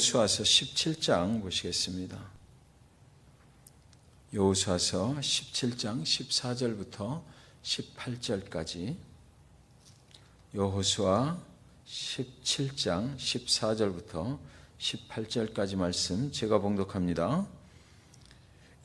여호수아서 17장 보시겠습니다. 여호수아서 17장 14절부터 18절까지 여호수아 17장 14절부터 18절까지 말씀 제가 봉독합니다.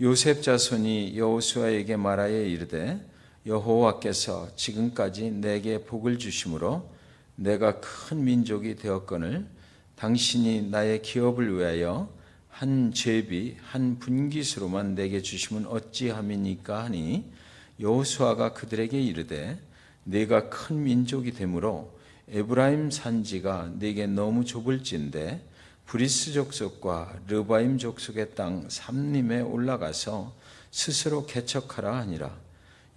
요셉 자손이 여호수아에게 말하여 이르되 여호와께서 지금까지 내게 복을 주심으로 내가 큰 민족이 되었거늘 당신이 나의 기업을 위하여 한 제비 한 분깃으로만 내게 주시면 어찌함이니까 하니 여호수아가 그들에게 이르되 내가 큰 민족이 되므로 에브라임 산지가 내게 너무 좁을진데 브리스 족속과 르바임 족속의 땅 삼림에 올라가서 스스로 개척하라 하니라.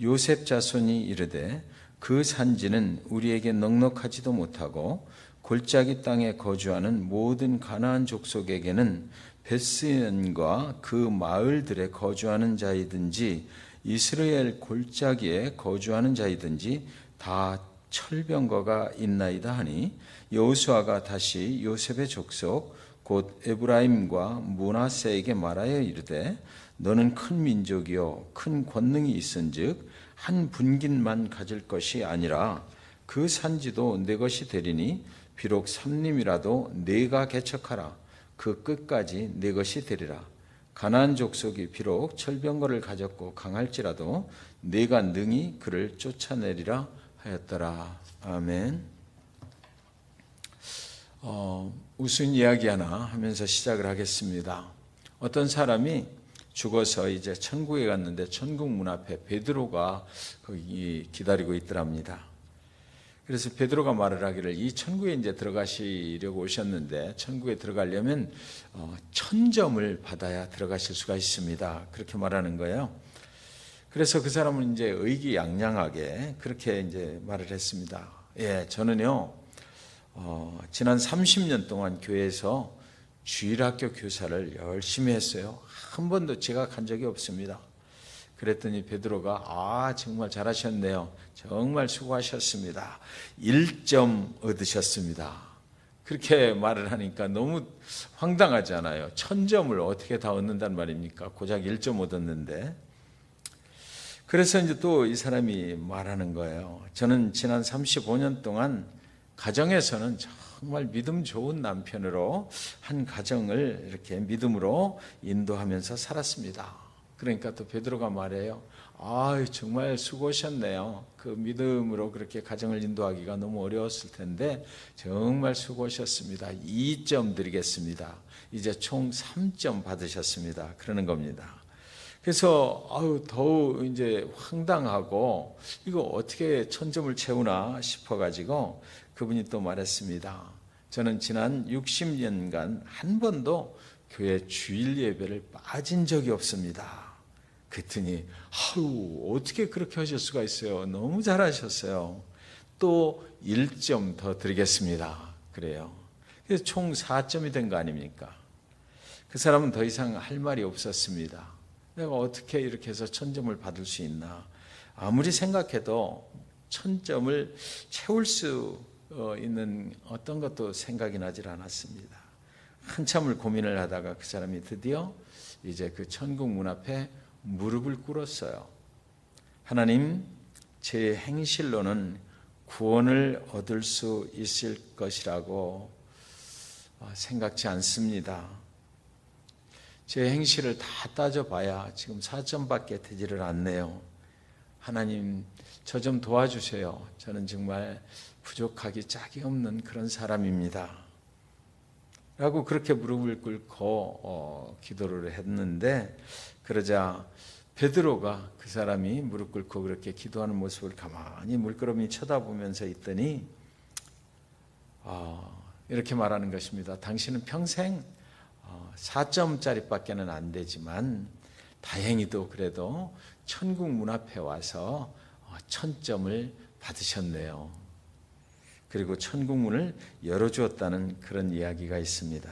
요셉 자손이 이르되 그 산지는 우리에게 넉넉하지도 못하고 골짜기 땅에 거주하는 모든 가나안 족속에게는 벳스연과 그 마을들에 거주하는 자이든지 이스라엘 골짜기에 거주하는 자이든지 다 철병거가 있나이다 하니 여호수아가 다시 요셉의 족속 곧 에브라임과 므낫세에게 말하여 이르되 너는 큰 민족이요 큰 권능이 있은즉 한 분깃만 가질 것이 아니라 그 산지도 내 것이 되리니 비록 삼림이라도 네가 개척하라. 그 끝까지 네 것이 되리라. 가나안 족속이 비록 철병거를 가졌고 강할지라도 네가 능히 그를 쫓아내리라 하였더라. 아멘. 무슨 이야기 하나 하면서 시작을 하겠습니다. 어떤 사람이 죽어서 이제 천국에 갔는데 천국 문 앞에 베드로가 거기 기다리고 있더랍니다. 그래서 베드로가 말을 하기를 이 천국에 이제 들어가시려고 오셨는데 천국에 들어가려면 1000점을 받아야 들어가실 수가 있습니다. 그렇게 말하는 거예요. 그래서 그 사람은 이제 의기양양하게 그렇게 이제 말을 했습니다. 예, 저는요, 지난 30년 동안 교회에서 주일학교 교사를 열심히 했어요. 한 번도 지각한 적이 없습니다. 그랬더니 베드로가 정말 잘하셨네요. 정말 수고하셨습니다. 1점 얻으셨습니다. 그렇게 말을 하니까 너무 황당하잖아요. 1000점을 어떻게 다 얻는단 말입니까? 고작 1점 얻었는데. 그래서 이제 또 이 사람이 말하는 거예요. 저는 지난 35년 동안 가정에서는 정말 믿음 좋은 남편으로 한 가정을 이렇게 믿음으로 인도하면서 살았습니다. 그러니까 또 베드로가 말해요. 정말 수고하셨네요. 그 믿음으로 그렇게 가정을 인도하기가 너무 어려웠을 텐데 정말 수고하셨습니다. 2점 드리겠습니다. 이제 총 3점 받으셨습니다. 그러는 겁니다. 그래서 더욱 이제 황당하고 이거 어떻게 1000점을 채우나 싶어가지고 그분이 또 말했습니다. 저는 지난 60년간 한 번도 교회 주일 예배를 빠진 적이 없습니다. 그랬더니 어떻게 그렇게 하실 수가 있어요? 너무 잘하셨어요. 또 1점 더 드리겠습니다. 그래요. 그래서 총 4점이 된 거 아닙니까? 그 사람은 더 이상 할 말이 없었습니다. 내가 어떻게 이렇게 해서 1000점을 받을 수 있나? 아무리 생각해도 1000점을 채울 수 있는 어떤 것도 생각이 나질 않았습니다. 한참을 고민을 하다가 그 사람이 드디어 이제 그 천국 문 앞에 무릎을 꿇었어요. 하나님, 제 행실로는 구원을 얻을 수 있을 것이라고 생각지 않습니다. 제 행실을 다 따져봐야 지금 4점밖에 되지를 않네요. 하나님, 저 좀 도와주세요. 저는 정말 부족하기 짝이 없는 그런 사람입니다. 라고 그렇게 무릎을 꿇고 기도를 했는데 그러자 베드로가 그 사람이 무릎 꿇고 그렇게 기도하는 모습을 가만히 물끄러미 쳐다보면서 있더니 이렇게 말하는 것입니다. 당신은 평생 4점짜리밖에는 안 되지만 다행히도 그래도 천국 문 앞에 와서 1000점을 받으셨네요. 그리고 천국 문을 열어주었다는 그런 이야기가 있습니다.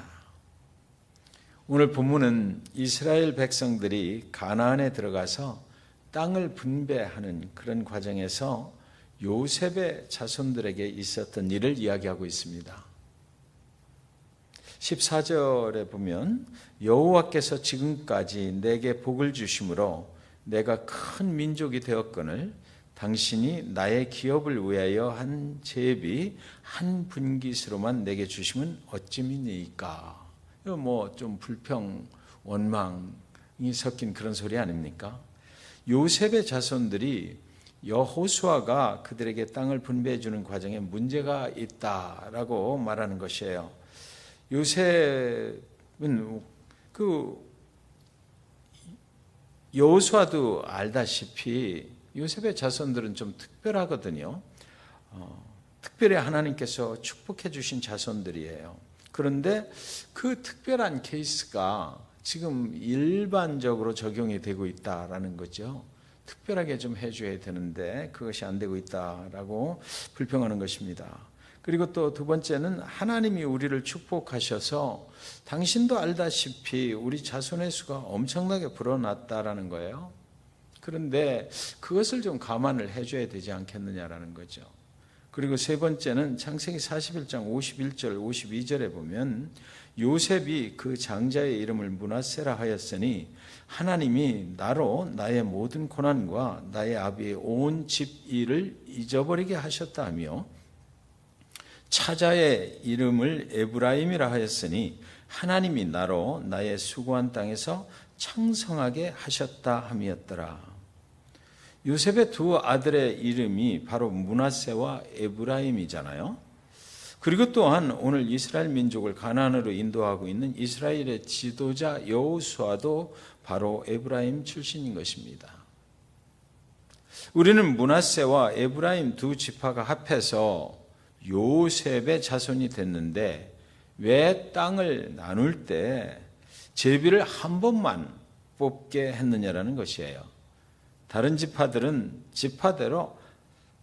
오늘 본문은 이스라엘 백성들이 가나안에 들어가서 땅을 분배하는 그런 과정에서 요셉의 자손들에게 있었던 일을 이야기하고 있습니다. 14절에 보면 여호와께서 지금까지 내게 복을 주심으로 내가 큰 민족이 되었거늘 당신이 나의 기업을 위하여 한 제비 한 분깃으로만 내게 주시면 어찌미니까. 이거 뭐 좀 불평, 원망이 섞인 그런 소리 아닙니까? 요셉의 자손들이 여호수아가 그들에게 땅을 분배해 주는 과정에 문제가 있다라고 말하는 것이에요. 요셉은 여호수아도 알다시피 요셉의 자손들은 좀 특별하거든요. 특별히 하나님께서 축복해 주신 자손들이에요. 그런데 그 특별한 케이스가 지금 일반적으로 적용이 되고 있다라는 거죠. 특별하게 좀 해줘야 되는데 그것이 안 되고 있다라고 불평하는 것입니다. 그리고 또 두 번째는 하나님이 우리를 축복하셔서 당신도 알다시피 우리 자손의 수가 엄청나게 불어났다라는 거예요. 그런데 그것을 좀 감안을 해줘야 되지 않겠느냐라는 거죠. 그리고 세 번째는 창세기 41장 51절 52절에 보면 요셉이 그 장자의 이름을 므낫세라 하였으니 하나님이 나로 나의 모든 고난과 나의 아비의 온 집 일을 잊어버리게 하셨다며 차자의 이름을 에브라임이라 하였으니 하나님이 나로 나의 수고한 땅에서 창성하게 하셨다 함이었더라. 요셉의 두 아들의 이름이 바로 므낫세와 에브라임이잖아요. 그리고 또한 오늘 이스라엘 민족을 가나안으로 인도하고 있는 이스라엘의 지도자 여호수아도 바로 에브라임 출신인 것입니다. 우리는 므낫세와 에브라임 두 지파가 합해서 요셉의 자손이 됐는데 왜 땅을 나눌 때 제비를 한 번만 뽑게 했느냐라는 것이에요. 다른 지파들은 지파대로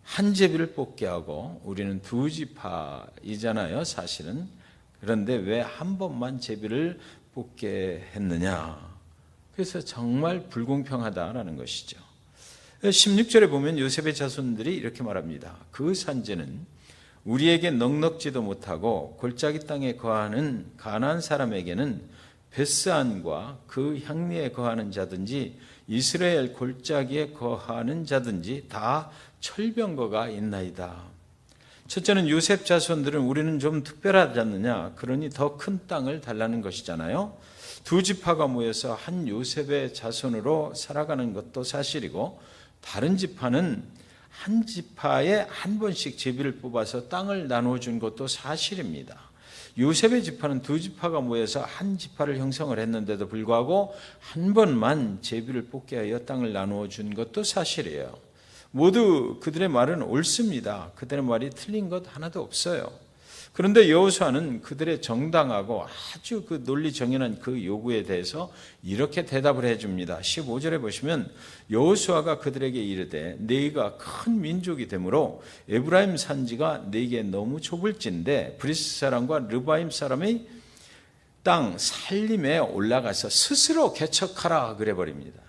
한 제비를 뽑게 하고 우리는 두 지파이잖아요, 사실은. 그런데 왜 한 번만 제비를 뽑게 했느냐? 그래서 정말 불공평하다라는 것이죠. 16절에 보면 요셉의 자손들이 이렇게 말합니다. 그 산지는 우리에게 넉넉지도 못하고 골짜기 땅에 거하는 가나안 사람에게는 베스안과 그 향리에 거하는 자든지 이스라엘 골짜기에 거하는 자든지 다 철병거가 있나이다. 첫째는 요셉 자손들은 우리는 좀 특별하지 않느냐, 그러니 더 큰 땅을 달라는 것이잖아요. 두 지파가 모여서 한 요셉의 자손으로 살아가는 것도 사실이고 다른 지파는 한 지파에 한 번씩 제비를 뽑아서 땅을 나눠준 것도 사실입니다. 요셉의 지파는 두 지파가 모여서 한 지파를 형성을 했는데도 불구하고 한 번만 제비를 뽑게 하여 땅을 나누어 준 것도 사실이에요. 모두 그들의 말은 옳습니다. 그들의 말이 틀린 것 하나도 없어요. 그런데 여호수아는 그들의 정당하고 아주 그 논리 정연한 그 요구에 대해서 이렇게 대답을 해줍니다. 15절에 보시면 여호수아가 그들에게 이르되 너희가 큰 민족이 되므로 에브라임 산지가 너희에게 너무 좁을진데 브리스 사람과 르바임 사람의 땅 살림에 올라가서 스스로 개척하라 그래버립니다.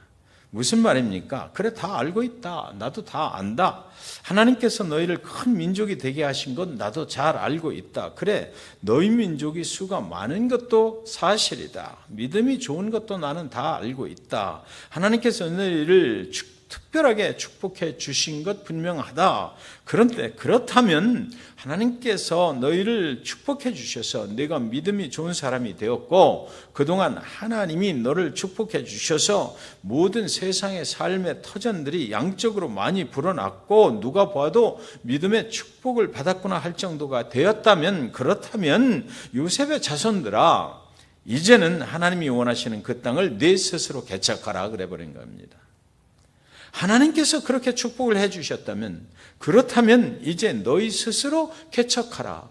무슨 말입니까? 그래, 다 알고 있다. 나도 다 안다. 하나님께서 너희를 큰 민족이 되게 하신 건 나도 잘 알고 있다. 그래, 너희 민족이 수가 많은 것도 사실이다. 믿음이 좋은 것도 나는 다 알고 있다. 하나님께서 너희를 특별하게 축복해 주신 것 분명하다. 그런데 그렇다면 하나님께서 너희를 축복해 주셔서 네가 믿음이 좋은 사람이 되었고 그동안 하나님이 너를 축복해 주셔서 모든 세상의 삶의 터전들이 양적으로 많이 불어났고 누가 봐도 믿음의 축복을 받았구나 할 정도가 되었다면, 그렇다면 요셉의 자손들아, 이제는 하나님이 원하시는 그 땅을 네 스스로 개척하라 그래버린 겁니다. 하나님께서 그렇게 축복을 해 주셨다면, 그렇다면 이제 너희 스스로 개척하라.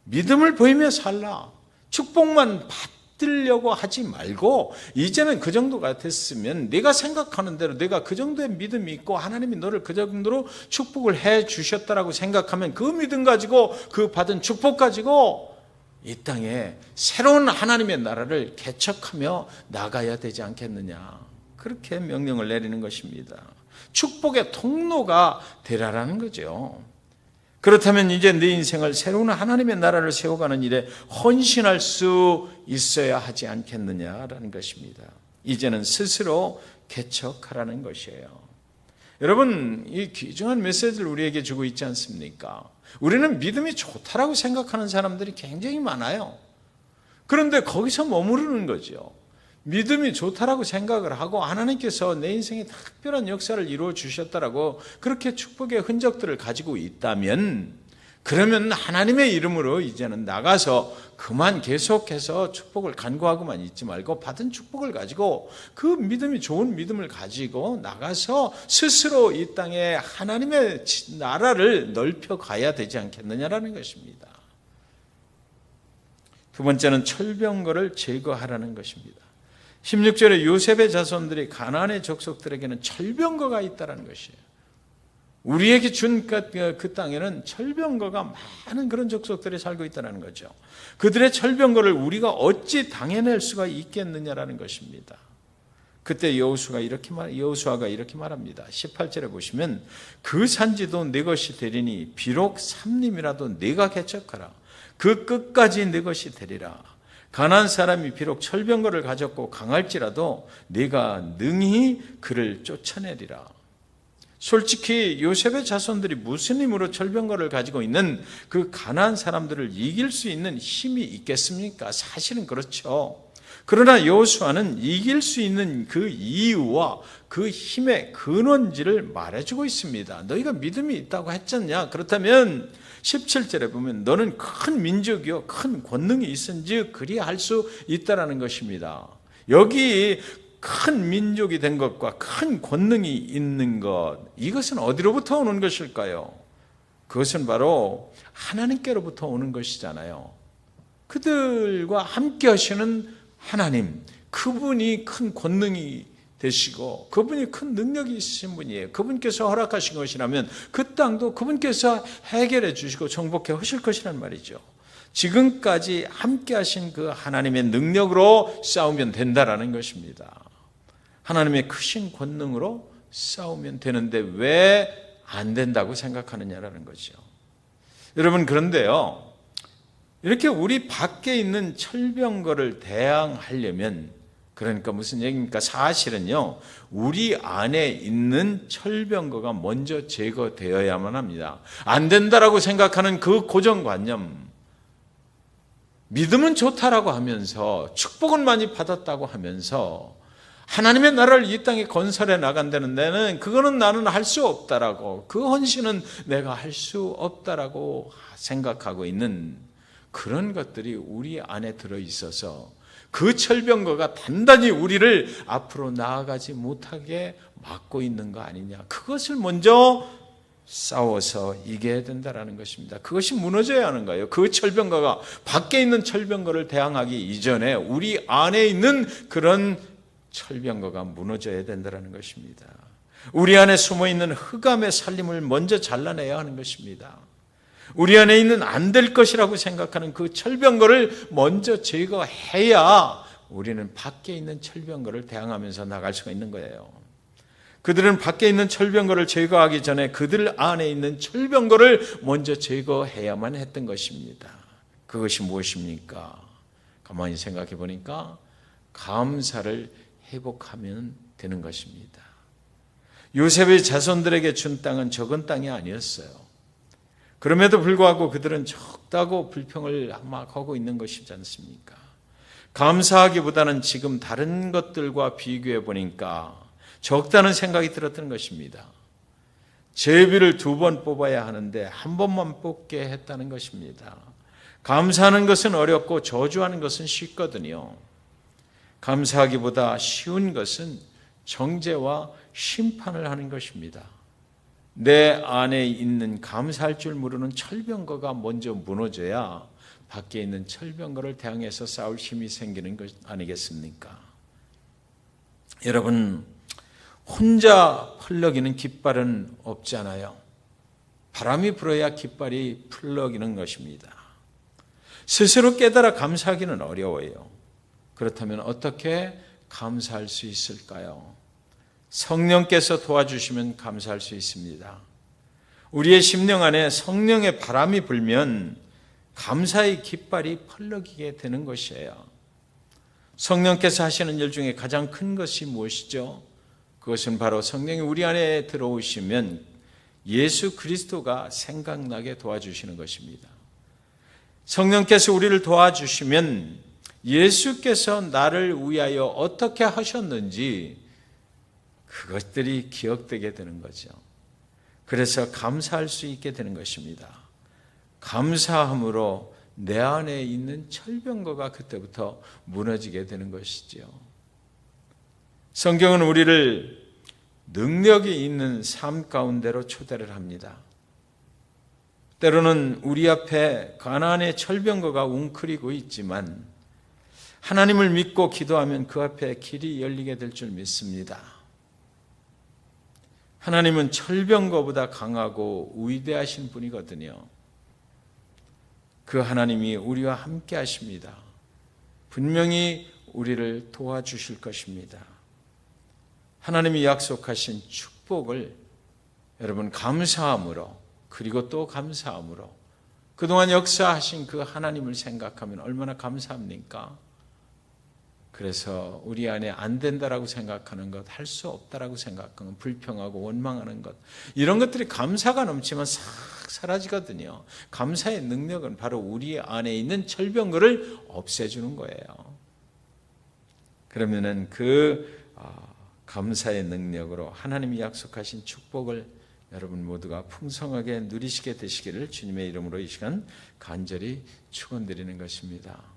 믿음을 보이며 살라. 축복만 받으려고 하지 말고 이제는 그 정도가 됐으면 네가 생각하는 대로 네가 그 정도의 믿음이 있고 하나님이 너를 그 정도로 축복을 해 주셨다라고 생각하면 그 믿음 가지고 그 받은 축복 가지고 이 땅에 새로운 하나님의 나라를 개척하며 나가야 되지 않겠느냐. 그렇게 명령을 내리는 것입니다. 축복의 통로가 되라라는 거죠. 그렇다면 이제 내 인생을 새로운 하나님의 나라를 세워가는 일에 헌신할 수 있어야 하지 않겠느냐라는 것입니다. 이제는 스스로 개척하라는 것이에요. 여러분, 이 귀중한 메시지를 우리에게 주고 있지 않습니까? 우리는 믿음이 좋다라고 생각하는 사람들이 굉장히 많아요. 그런데 거기서 머무르는 거죠. 믿음이 좋다라고 생각을 하고 하나님께서 내 인생에 특별한 역사를 이루어 주셨다라고 그렇게 축복의 흔적들을 가지고 있다면, 그러면 하나님의 이름으로 이제는 나가서 그만 계속해서 축복을 간구하고만 있지 말고 받은 축복을 가지고 그 믿음이 좋은 믿음을 가지고 나가서 스스로 이 땅에 하나님의 나라를 넓혀 가야 되지 않겠느냐라는 것입니다. 두 번째는 철병거를 제거하라는 것입니다. 16절에 요셉의 자손들이 가나안의 족속들에게는 철병거가 있다는 것이에요. 우리에게 준 그 땅에는 철병거가 많은 그런 족속들이 살고 있다는 거죠. 그들의 철병거를 우리가 어찌 당해낼 수가 있겠느냐라는 것입니다. 그때 여호수아가 이렇게 말합니다. 18절에 보시면 그 산지도 내 것이 되리니 비록 삼림이라도 내가 개척하라. 그 끝까지 내 것이 되리라. 가나안 사람이 비록 철병거를 가졌고 강할지라도 네가 능히 그를 쫓아내리라. 솔직히 요셉의 자손들이 무슨 힘으로 철병거를 가지고 있는 그 가나안 사람들을 이길 수 있는 힘이 있겠습니까? 사실은 그렇죠. 그러나 여호수아는 이길 수 있는 그 이유와 그 힘의 근원지를 말해주고 있습니다. 너희가 믿음이 있다고 했잖냐? 그렇다면 17절에 보면 너는 큰 민족이요 큰 권능이 있은지 그리할 수 있다라는 것입니다. 여기 큰 민족이 된 것과 큰 권능이 있는 것, 이것은 어디로부터 오는 것일까요? 그것은 바로 하나님께로부터 오는 것이잖아요. 그들과 함께 하시는 하나님, 그분이 큰 권능이 되시고 그분이 큰 능력이 있으신 분이에요. 그분께서 허락하신 것이라면 그 땅도 그분께서 해결해 주시고 정복해 하실 것이란 말이죠. 지금까지 함께 하신 그 하나님의 능력으로 싸우면 된다라는 것입니다. 하나님의 크신 권능으로 싸우면 되는데 왜 안 된다고 생각하느냐라는 거죠. 여러분, 그런데요, 이렇게 우리 밖에 있는 철병거를 대항하려면, 그러니까 무슨 얘기입니까? 사실은요, 우리 안에 있는 철병거가 먼저 제거되어야만 합니다. 안 된다라고 생각하는 그 고정관념, 믿음은 좋다라고 하면서 축복은 많이 받았다고 하면서 하나님의 나라를 이 땅에 건설해 나간다는 데는 그거는 나는 할 수 없다라고, 그 헌신은 내가 할 수 없다라고 생각하고 있는 그런 것들이 우리 안에 들어있어서 그 철병거가 단단히 우리를 앞으로 나아가지 못하게 막고 있는 거 아니냐. 그것을 먼저 싸워서 이겨야 된다는 것입니다. 그것이 무너져야 하는 거예요. 그 철병거가 밖에 있는 철병거를 대항하기 이전에 우리 안에 있는 그런 철병거가 무너져야 된다는 것입니다. 우리 안에 숨어있는 흑암의 살림을 먼저 잘라내야 하는 것입니다. 우리 안에 있는 안 될 것이라고 생각하는 그 철병거를 먼저 제거해야 우리는 밖에 있는 철병거를 대항하면서 나갈 수가 있는 거예요. 그들은 밖에 있는 철병거를 제거하기 전에 그들 안에 있는 철병거를 먼저 제거해야만 했던 것입니다. 그것이 무엇입니까? 가만히 생각해 보니까 감사를 회복하면 되는 것입니다. 요셉의 자손들에게 준 땅은 적은 땅이 아니었어요. 그럼에도 불구하고 그들은 적다고 불평을 막 하고 있는 것이지 않습니까? 감사하기보다는 지금 다른 것들과 비교해 보니까 적다는 생각이 들었던 것입니다. 제비를 2번 뽑아야 하는데 한 번만 뽑게 했다는 것입니다. 감사하는 것은 어렵고 저주하는 것은 쉽거든요. 감사하기보다 쉬운 것은 정죄와 심판을 하는 것입니다. 내 안에 있는 감사할 줄 모르는 철병거가 먼저 무너져야 밖에 있는 철병거를 대항해서 싸울 힘이 생기는 것 아니겠습니까? 여러분, 혼자 펄럭이는 깃발은 없잖아요. 바람이 불어야 깃발이 펄럭이는 것입니다. 스스로 깨달아 감사하기는 어려워요. 그렇다면 어떻게 감사할 수 있을까요? 성령께서 도와주시면 감사할 수 있습니다. 우리의 심령 안에 성령의 바람이 불면 감사의 깃발이 펄럭이게 되는 것이에요. 성령께서 하시는 일 중에 가장 큰 것이 무엇이죠? 그것은 바로 성령이 우리 안에 들어오시면 예수 그리스도가 생각나게 도와주시는 것입니다. 성령께서 우리를 도와주시면 예수께서 나를 위하여 어떻게 하셨는지 그것들이 기억되게 되는 거죠. 그래서 감사할 수 있게 되는 것입니다. 감사함으로 내 안에 있는 철병거가 그때부터 무너지게 되는 것이죠. 성경은 우리를 능력이 있는 삶 가운데로 초대를 합니다. 때로는 우리 앞에 가나안의 철병거가 웅크리고 있지만 하나님을 믿고 기도하면 그 앞에 길이 열리게 될 줄 믿습니다. 하나님은 철병거보다 강하고 위대하신 분이거든요. 그 하나님이 우리와 함께 하십니다. 분명히 우리를 도와주실 것입니다. 하나님이 약속하신 축복을 여러분 감사함으로, 그리고 또 감사함으로, 그동안 역사하신 그 하나님을 생각하면 얼마나 감사합니까? 그래서 우리 안에 안 된다라고 생각하는 것, 할 수 없다라고 생각하는 것, 불평하고 원망하는 것, 이런 것들이 감사가 넘치면 싹 사라지거든요. 감사의 능력은 바로 우리 안에 있는 철병거를 없애주는 거예요. 그러면은 그 감사의 능력으로 하나님이 약속하신 축복을 여러분 모두가 풍성하게 누리시게 되시기를 주님의 이름으로 이 시간 간절히 축원드리는 것입니다.